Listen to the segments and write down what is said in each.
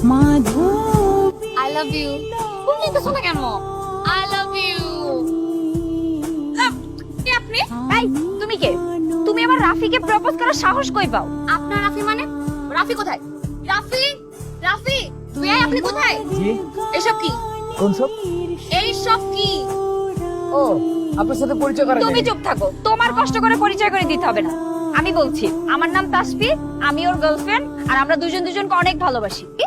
I love you. তুমি নিতেছো না কেন? I love you. কে আপনি? এই তুমি কে? তুমি আবার রাফিকে প্রপোজ করার সাহস কই পাও? আপনার রাফি মানে? রাফি কোথায়? রাফি, রাফি, ভাই আপনি কোথায়? জি এসব কি? কোন সব? এইসব কি? ও আপনার সাথে পরিচয় করা তুমি চুপ থাকো, তোমার কষ্ট করে পরিচয় করে দিতে হবে না। আমি বলছি আমার নাম তাসফি, আমি ওর গার্লফ্রেন্ড, আর আমরা দুজন দুজনকে অনেক ভালোবাসি। কি?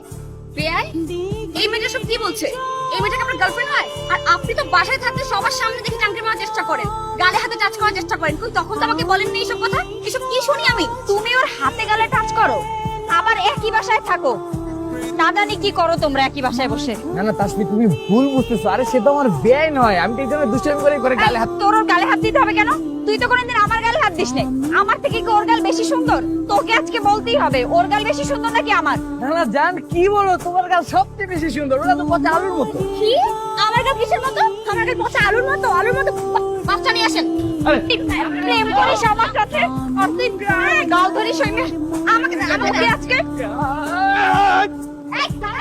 ভাই এই মেয়েটা সব কি বলছে? এই মেয়েটাকে আপনার গার্লফ্রেন্ড হয়? আর আপনি তো বাসায় থাকতে সবার সামনে দেখে চাকরি মারার চেষ্টা করেন, গালে হাতে টাচ করার চেষ্টা করেন, কিন্তু তখন তো আমাকে বলেননি এইসব কথা। এসব কি শুনি আমি? তুমি ওর হাতে গালে টাচ করো, আবার একই বাসায় থাকো। না জানি কি করো তোমরা একই বাসায় বসে। না না তাসফি তুমি ভুল বুঝতেছো, আরে সে তো আমার বেআইন নয়, আমি তো এই জন্য দুষ্টামি করে গালে হাত। তোর ওর গালে হাত দিতে হবে কেন? তুই তো কোনোদিন আমার গালে হাত দিস নাই। আমার থেকে কি ওর গাল বেশি সুন্দর? তোকে আজকে বলতেই হবে ওর গাল বেশি সুন্দর নাকি আমার। না না জান কি বলো, তোমার গাল সবচেয়ে বেশি সুন্দর, ওটা তো পচা আলুর মতো। কি? আমার গাল কিসের মতো? আমার গাল পচা আলুর মতো, আলুর মতো। বাচ্চা নিয়ে আসেন। আরে প্রেম করিস আমার সাথে আর তুই গাল ধরিস ওই মেয়ে। আমাকে আমাকে আজকে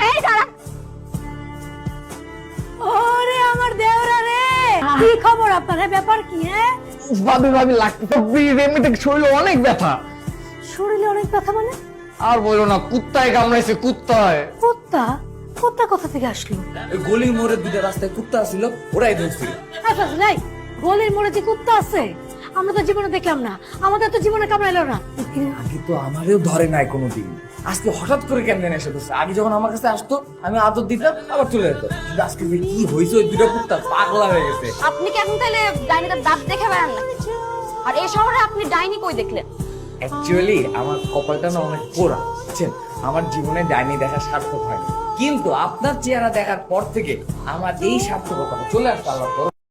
এই দাঁড়া। ওরে আমার দেওরা রে, কি খবর আপনার? ব্যাপার কি? হ্যাঁ, ভাবি ভাবি লাগতো এমনিতে শরীরে অনেক ব্যথা। শরীরে অনেক ব্যথা মানে? আর বলো না, কুত্তায় কামড়াইছে, কুত্তায়। কুত্তা? কুত্তা কোথা থেকে আসলো? ওই গলির মোড়ে দুটো রাস্তায় কুত্তা ছিল, ওরাই ধরছিল। আচ্ছা নাই, গলির মোড়ে যে কুত্তা আছে আমরা তো জীবনে দেখলাম না, আমাদের তো জীবনে কামড়াইলো না। আগে তো আমারেও ধরে নাই কোনোদিন, আজকে হঠাৎ করে কেন এসে বসে। আগে যখন আমার কাছে আসতো আমি আদর দিতাম, আবার চলে যেত। কিন্তু আজকে যে কি হয়েছে, ওই দুটো কুত্তা পাগলা হয়ে গেছে। আপনি কি এখন তাহলে ডাইনিটার দাঁত দেখে বেড়ান না? আর এই শহরে আপনি ডাইনি কই দেখলেন? অ্যাকচুয়ালি আমার কপালটা না অনেক পোড়া, বুঝছেন? আমার জীবনে ডাইনি দেখা সার্থক হয়নি, কিন্তু আপনার চেহারা দেখার পর থেকে আমার এই সার্থকতা চলে আসতো আল্লাহর তরফ